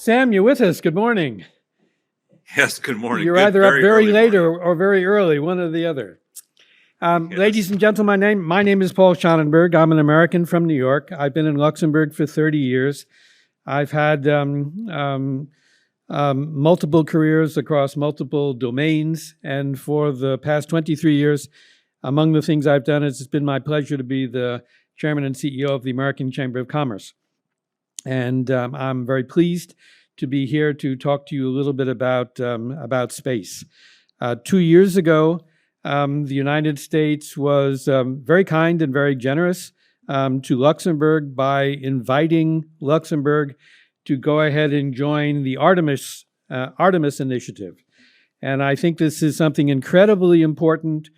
Sam, you're with us. Good morning. Yes, good morning. You're Good, either up very late morning. or very early, one or the other. Yes. Ladies and gentlemen, my name is Paul Schonenberg. I'm an American from New York. I've been in Luxembourg for 30 years. I've had multiple careers across multiple domains. And for the past 23 years, among the things I've done is it's been my pleasure to be the chairman and CEO of the American Chamber of Commerce. And I'm very pleased to be here to talk to you a little bit about space. 2 years ago, the United States was very kind and very generous to Luxembourg by inviting Luxembourg to go ahead and join the Artemis initiative. And I think this is something incredibly important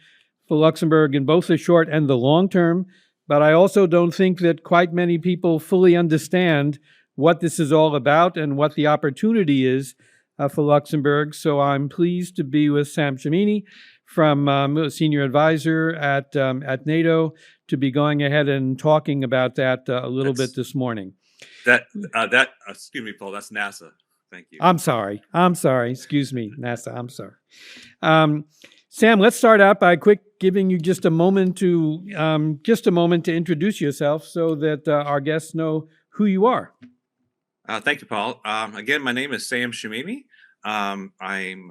for Luxembourg in both the short and the long term. But I also don't think that quite many people fully understand what this is all about and what the opportunity is for Luxembourg. So I'm pleased to be with Sam Scimemi, from senior advisor at NATO, to be going ahead and talking about that a little bit this morning. Excuse me, Paul, that's NASA. Thank you. I'm sorry. Excuse me, NASA. I'm sorry. Sam, let's start out by giving you just a moment to introduce yourself so that our guests know who you are. Thank you, Paul. Again, my name is Sam Scimemi. I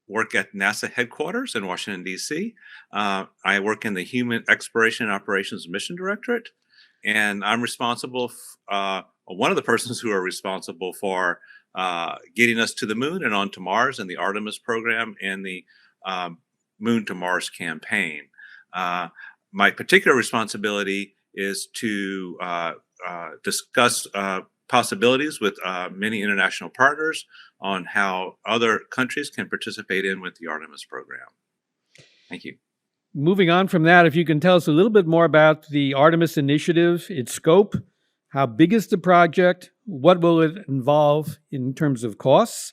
work at NASA headquarters in Washington, D.C. I work in the Human Exploration and Operations Mission Directorate, and I'm responsible, one of the persons who are responsible for getting us to the moon and onto Mars in the Artemis program and the Moon to Mars campaign. My particular responsibility is to discuss possibilities with many international partners on how other countries can participate with the Artemis program. Thank you. Moving on from that, if you can tell us a little bit more about the Artemis initiative, its scope, how big is the project, what will it involve in terms of costs,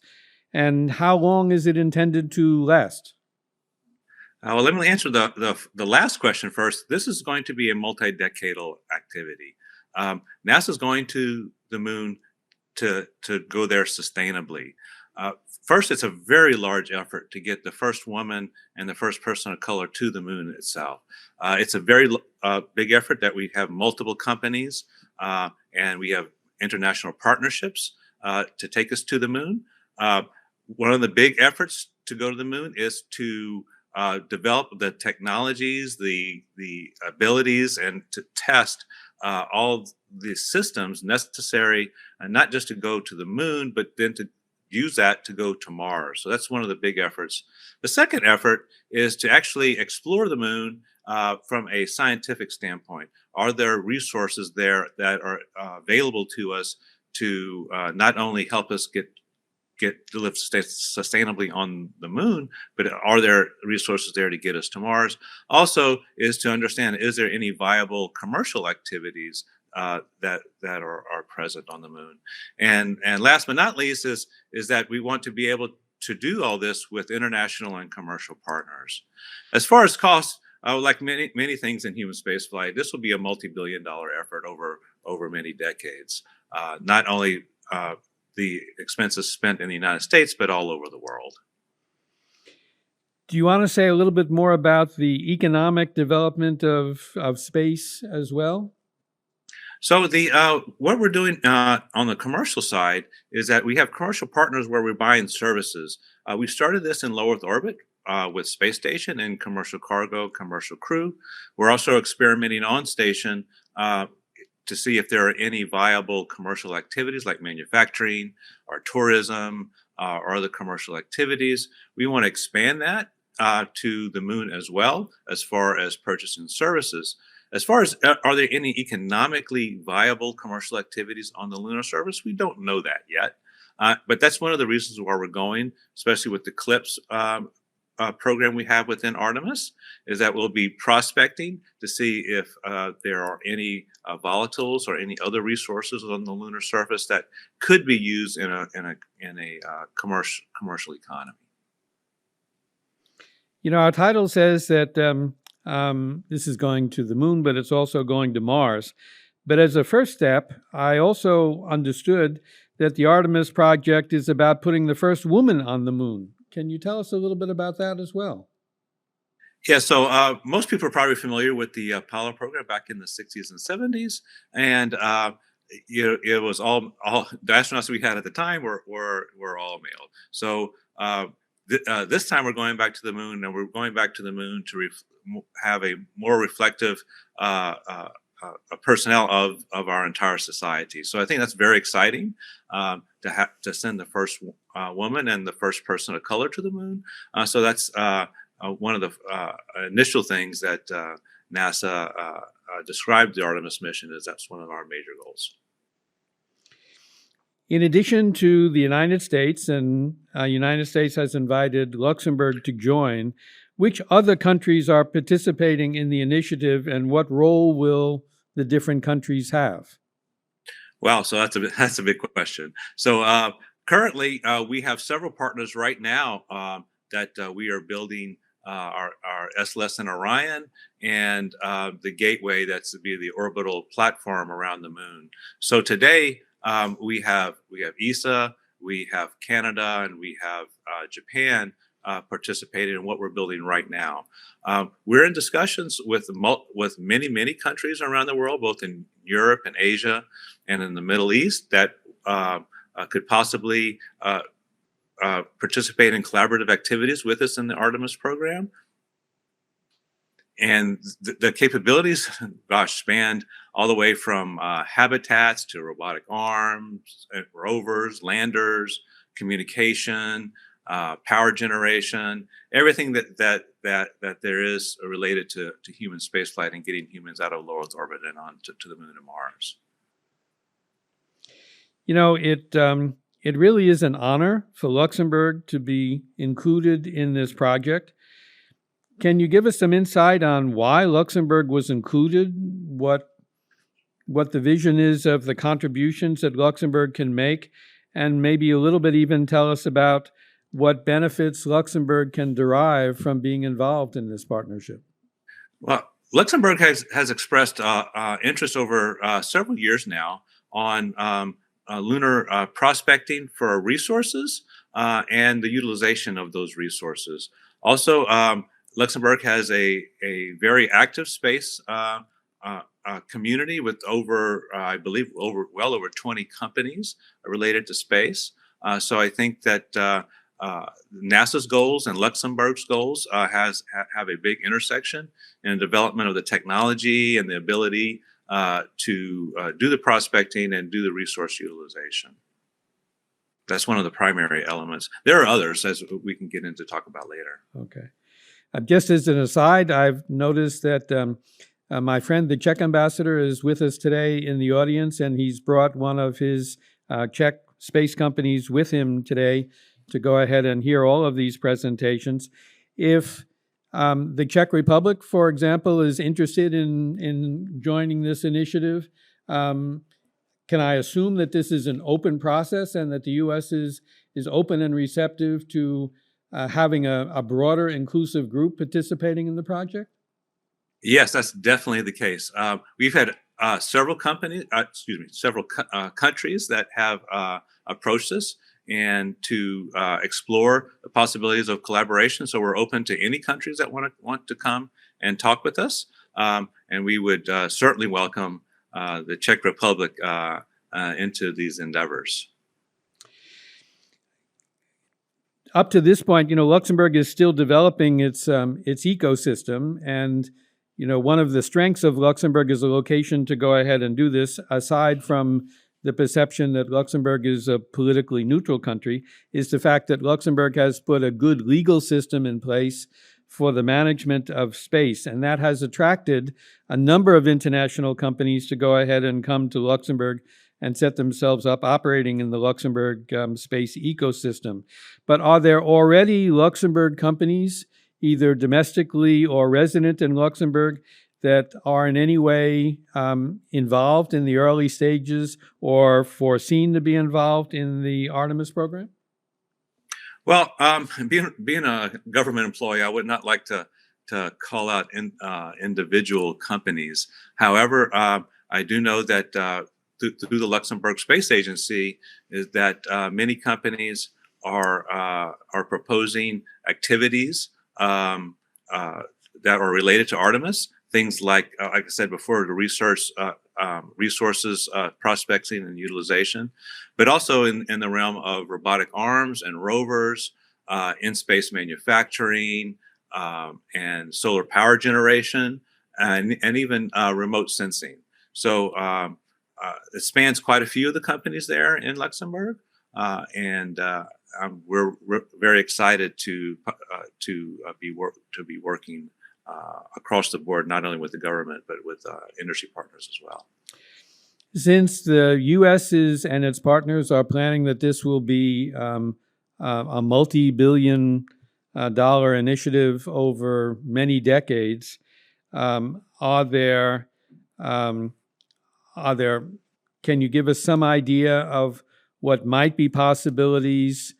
and how long is it intended to last? Well, let me answer the last question first. This is going to be a multi-decadal activity. NASA is going to the moon to go there sustainably. First, it's a very large effort to get the first woman and the first person of color to the moon itself. It's a very big effort that we have multiple companies and we have international partnerships to take us to the moon. One of the big efforts to go to the moon is to develop the technologies, the abilities, and to test all the systems necessary, not just to go to the moon, but then to use that to go to Mars. So that's one of the big efforts. The second effort is to actually explore the moon from a scientific standpoint. Are there resources there that are available to us to not only help us to live sustainably on the moon, but are there resources there to get us to Mars? Also is to understand, is there any viable commercial activities that are present on the moon? And last but not least is that we want to be able to do all this with international and commercial partners. As far as costs, like many things in human spaceflight, this will be a multi-billion-dollar effort over many decades. Not only the expenses spent in the United States, but all over the world. Do you want to say a little bit more about the economic development of space as well? So what we're doing on the commercial side is that we have commercial partners where we're buying services. We started this in low Earth orbit with space station and commercial cargo, commercial crew. We're also experimenting on station to see if there are any viable commercial activities like manufacturing or tourism or other commercial activities. We want to expand that to the moon as well, as far as purchasing services. As far as are there any economically viable commercial activities on the lunar surface, we don't know that yet. But that's one of the reasons why we're going, especially with the CLIPS program we have within Artemis, is that we'll be prospecting to see if there are any volatiles or any other resources on the lunar surface that could be used in a commercial economy. You know, our title says that this is going to the moon, but it's also going to Mars. But as a first step, I also understood that the Artemis project is about putting the first woman on the moon. Can you tell us a little bit about that as well? Yeah, so most people are probably familiar with the Apollo program back in the 60s and 70s, and it was all the astronauts we had at the time were all male. So this time we're going back to the moon, and we're going back to the moon to have a more reflective personnel of our entire society. So I think that's very exciting to send the first woman and the first person of color to the moon. So that's one of the initial things that NASA described the Artemis mission as. That's one of our major goals. In addition to the United States, and United States has invited Luxembourg to join, which other countries are participating in the initiative, and what role will the different countries have? Wow, so that's a big question. So currently, we have several partners right now that we are building our SLS and Orion, and the gateway that's to be the orbital platform around the moon. So today we have ESA, we have Canada, and we have Japan participating in what we're building right now. We're in discussions with many countries around the world, both in Europe and Asia and in the Middle East, that could possibly participate in collaborative activities with us in the Artemis program. And the capabilities, spanned all the way from habitats to robotic arms, rovers, landers, communication, power generation, everything that there is related to human spaceflight and getting humans out of low Earth orbit and on to the moon and Mars. You know, it really is an honor for Luxembourg to be included in this project. Can you give us some insight on why Luxembourg was included, what the vision is of the contributions that Luxembourg can make, and maybe a little bit even tell us about what benefits Luxembourg can derive from being involved in this partnership? Well, Luxembourg has expressed interest over several years now on lunar prospecting for resources and the utilization of those resources. Also, Luxembourg has a very active space community with I believe well over 20 companies related to space. So I think that NASA's goals and Luxembourg's goals have a big intersection in the development of the technology and the ability to do the prospecting and do the resource utilization. That's one of the primary elements. There are others, as we can get into talk about later. Okay. Just as an aside, I've noticed that my friend, the Czech ambassador, is with us today in the audience, and he's brought one of his Czech space companies with him today to go ahead and hear all of these presentations. If the Czech Republic, for example, is interested in joining this initiative, can I assume that this is an open process and that the U.S. is open and receptive to having a broader, inclusive group participating in the project? Yes, that's definitely the case. We've had several countries that have approached us and to explore the possibilities of collaboration. So we're open to any countries that want to come and talk with us, and we would certainly welcome the Czech Republic into these endeavors. Up to this point, Luxembourg is still developing its ecosystem, and one of the strengths of Luxembourg as a location to go ahead and do this, aside from the perception that Luxembourg is a politically neutral country, is the fact that Luxembourg has put a good legal system in place for the management of space, and that has attracted a number of international companies to go ahead and come to Luxembourg and set themselves up operating in the Luxembourg space ecosystem. But are there already Luxembourg companies, either domestically or resident in Luxembourg, that are in any way involved in the early stages or foreseen to be involved in the Artemis program? Well, being a government employee, I would not like to call out individual companies. However, I do know that through the Luxembourg Space Agency is that many companies are proposing activities that are related to Artemis. Things like I said before, the research, resources, prospecting, and utilization, but also in the realm of robotic arms and rovers, in-space manufacturing, and solar power generation, and even remote sensing. So it spans quite a few of the companies there in Luxembourg, and we're very excited to be working across the board, not only with the government but with industry partners as well. Since the U.S. and its partners are planning that this will be a multi-billion dollar initiative over many decades, are there? Can you give us some idea of what might be possibilities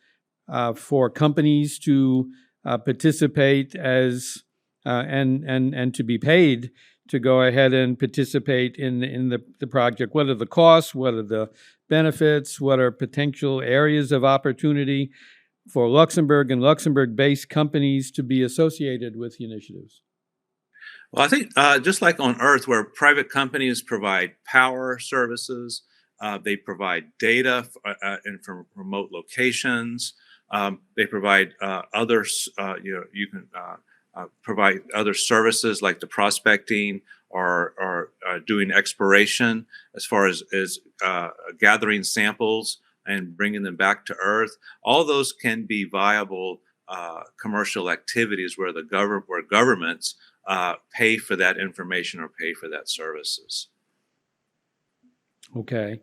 for companies to participate as and to be paid to go ahead and participate in the project? What are the costs? What are the benefits? What are potential areas of opportunity for Luxembourg and Luxembourg-based companies to be associated with the initiatives? Well, I think just like on Earth, where private companies provide power services, they provide data from remote locations. They provide others. You can provide other services like the prospecting or doing exploration as far as gathering samples and bringing them back to Earth. All those can be viable commercial activities where governments pay for that information or pay for that services. Okay.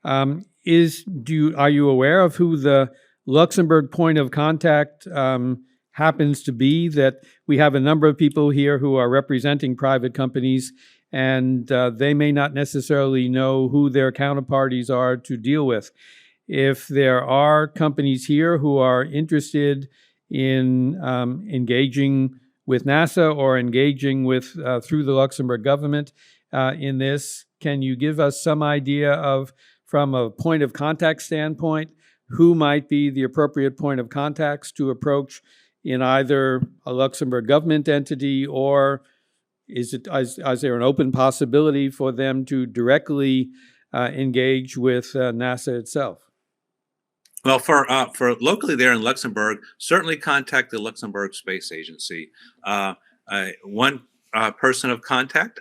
Are you aware of who the Luxembourg point of contact happens to be? That we have a number of people here who are representing private companies, and they may not necessarily know who their counterparties are to deal with. If there are companies here who are interested in engaging with NASA or engaging with through the Luxembourg government in this, can you give us some idea of, from a point of contact standpoint, who might be the appropriate point of contacts to approach in either a Luxembourg government entity, or is there an open possibility for them to directly engage with NASA itself? Well, for locally there in Luxembourg, certainly contact the Luxembourg Space Agency. One person of contact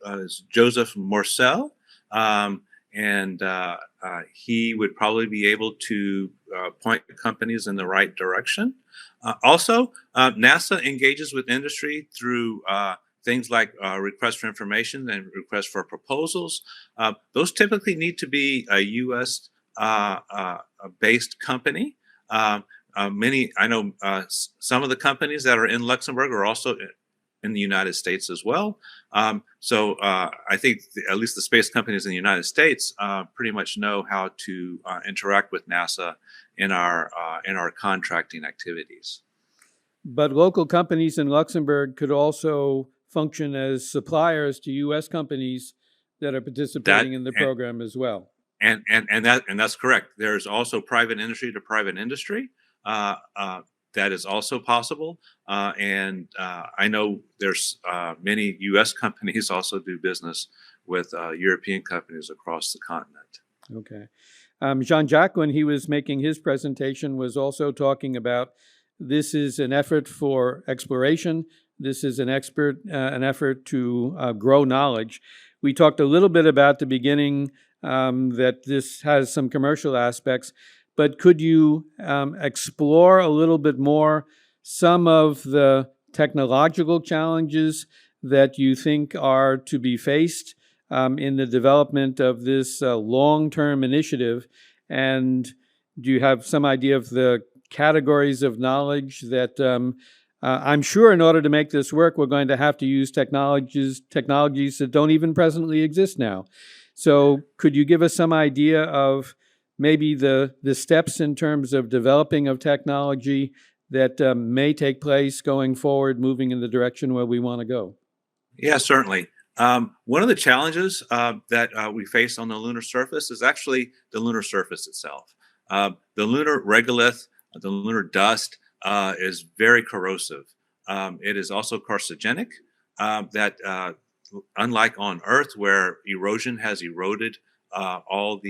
is Joseph Morcel, and he would probably be able to point companies in the right direction. Also, NASA engages with industry through things like requests for information and requests for proposals. Those typically need to be a U.S. Based company. I know some of the companies that are in Luxembourg are also in the United States as well. So I think at least the space companies in the United States pretty much know how to interact with NASA in our contracting activities. But local companies in Luxembourg could also function as suppliers to U.S. companies that are participating in the program as well. And that's correct. There's also private industry to private industry. That is also possible. And I know there's many U.S. companies also do business with European companies across the continent. Okay. Jean-Jacques, when he was making his presentation, was also talking about this is an effort for exploration. This is an effort to grow knowledge. We talked a little bit about the beginning that this has some commercial aspects, but could you explore a little bit more some of the technological challenges that you think are to be faced in the development of this long-term initiative? And do you have some idea of the categories of knowledge that I'm sure in order to make this work, we're going to have to use technologies that don't even presently exist now. So could you give us some idea of maybe the steps in terms of developing of technology that may take place going forward, moving in the direction where we want to go? Yeah, certainly. One of the challenges that we face on the lunar surface is actually the lunar surface itself. The lunar regolith, the lunar dust, is very corrosive. It is also carcinogenic. That unlike on Earth, where erosion has eroded all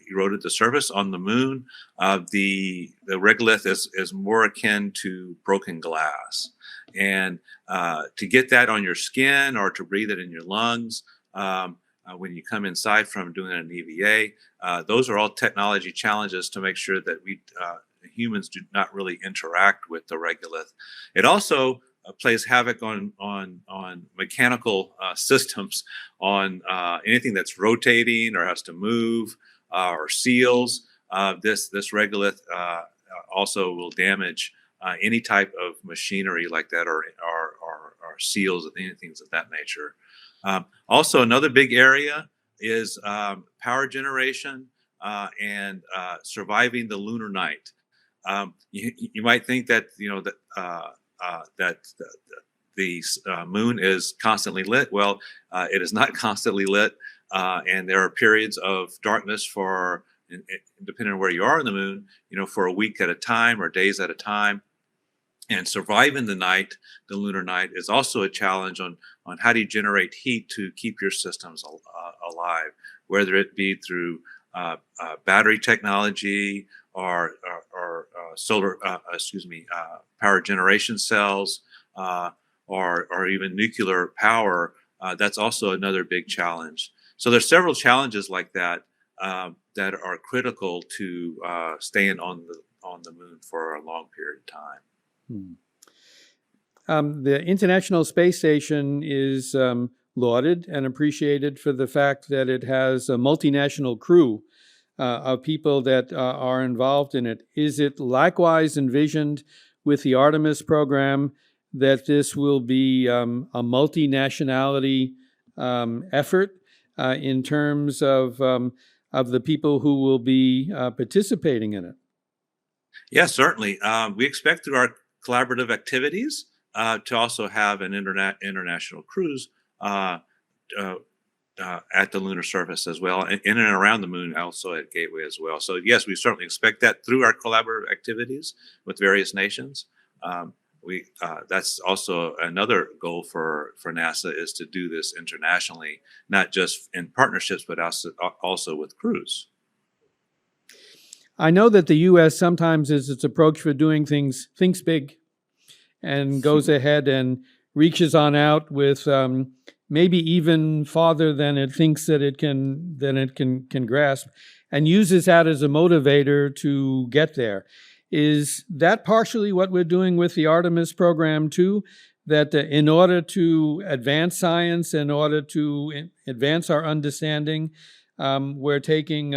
eroded the surface, on the moon, the regolith is more akin to broken glass, and to get that on your skin or to breathe it in your lungs when you come inside from doing an EVA, those are all technology challenges to make sure that we humans do not really interact with the regolith. It also plays havoc on mechanical systems, on anything that's rotating or has to move or seals. This regolith also will damage any type of machinery like that, or seals and anything of that nature. Also, another big area is power generation and surviving the lunar night. You might think that that the moon is constantly lit. Well, it is not constantly lit, and there are periods of darkness for, depending on where you are on the moon, for a week at a time or days at a time. And surviving the night, the lunar night, is also a challenge on how do you generate heat to keep your systems alive, whether it be through battery technology or solar, power generation cells, or even nuclear power. That's also another big challenge. So there's several challenges like that that are critical to staying on the moon for a long period of time. The International Space Station is lauded and appreciated for the fact that it has a multinational crew of people that are involved in it. Is it likewise envisioned with the Artemis program that this will be a multinationality effort in terms of the people who will be participating in it? Yes, certainly. We expect through our collaborative activities to also have an international cruise at the lunar surface as well, in and around the moon, also at Gateway as well. So yes, we certainly expect that through our collaborative activities with various nations. That's also another goal for NASA, is to do this internationally, not just in partnerships, but also with crews. I know that the U.S. sometimes, is its approach for doing things, thinks big and goes ahead and reaches on out with maybe even farther than it thinks that it can grasp, and uses that as a motivator to get there. Is that partially what we're doing with the Artemis program too? That in order to advance science, in order to advance our understanding, we're taking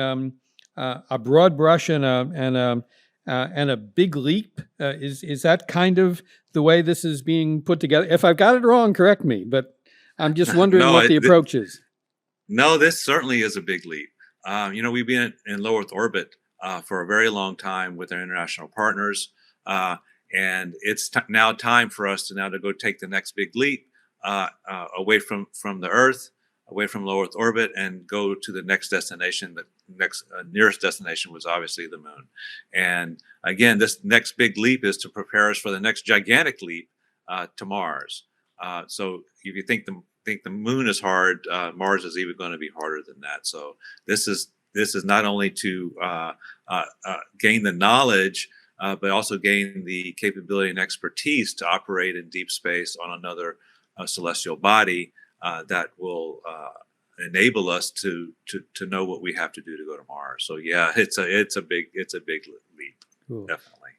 a broad brush and a big leap. Is that kind of the way this is being put together? If I've got it wrong, correct me. But I'm just wondering what the approach is. No, this certainly is a big leap. We've been in low Earth orbit for a very long time with our international partners, and it's now time for us to go take the next big leap away from the Earth, away from low Earth orbit, and go to the next destination. The next nearest destination was obviously the moon. And again, this next big leap is to prepare us for the next gigantic leap to Mars. So if you think the moon is hard, Mars is even going to be harder than that. So this is not only to gain the knowledge, but also gain the capability and expertise to operate in deep space on another celestial body that will enable us to know what we have to do to go to Mars. So yeah, it's a big leap. Cool. Definitely.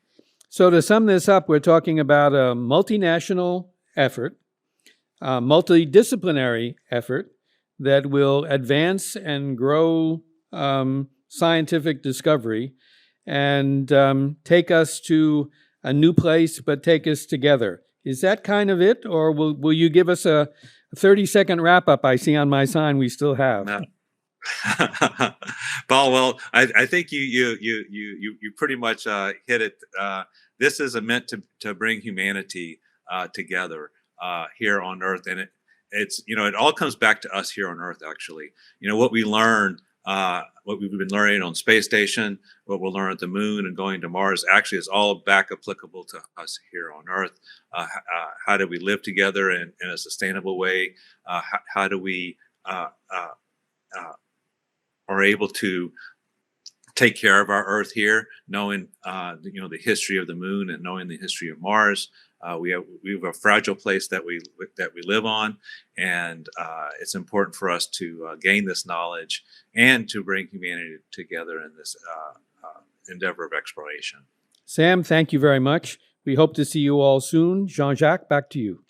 So to sum this up, we're talking about a multinational effort, a multidisciplinary effort that will advance and grow scientific discovery and take us to a new place, but take us together. Is that kind of it, or will you give us a 30-second wrap-up? I see on my sign we still have. No. Paul, well, I think you pretty much hit it. This is meant to bring humanity together here on Earth, and it's, it all comes back to us here on Earth, actually. What we learn, what we've been learning on space station, what we'll learn at the moon and going to Mars, actually is all back applicable to us here on Earth. How do we live together in a sustainable way? How do we are able to take care of our Earth here, knowing the history of the moon and knowing the history of Mars. We have a fragile place that we live on, and it's important for us to gain this knowledge and to bring humanity together in this endeavor of exploration. Sam, thank you very much. We hope to see you all soon. Jean-Jacques, back to you.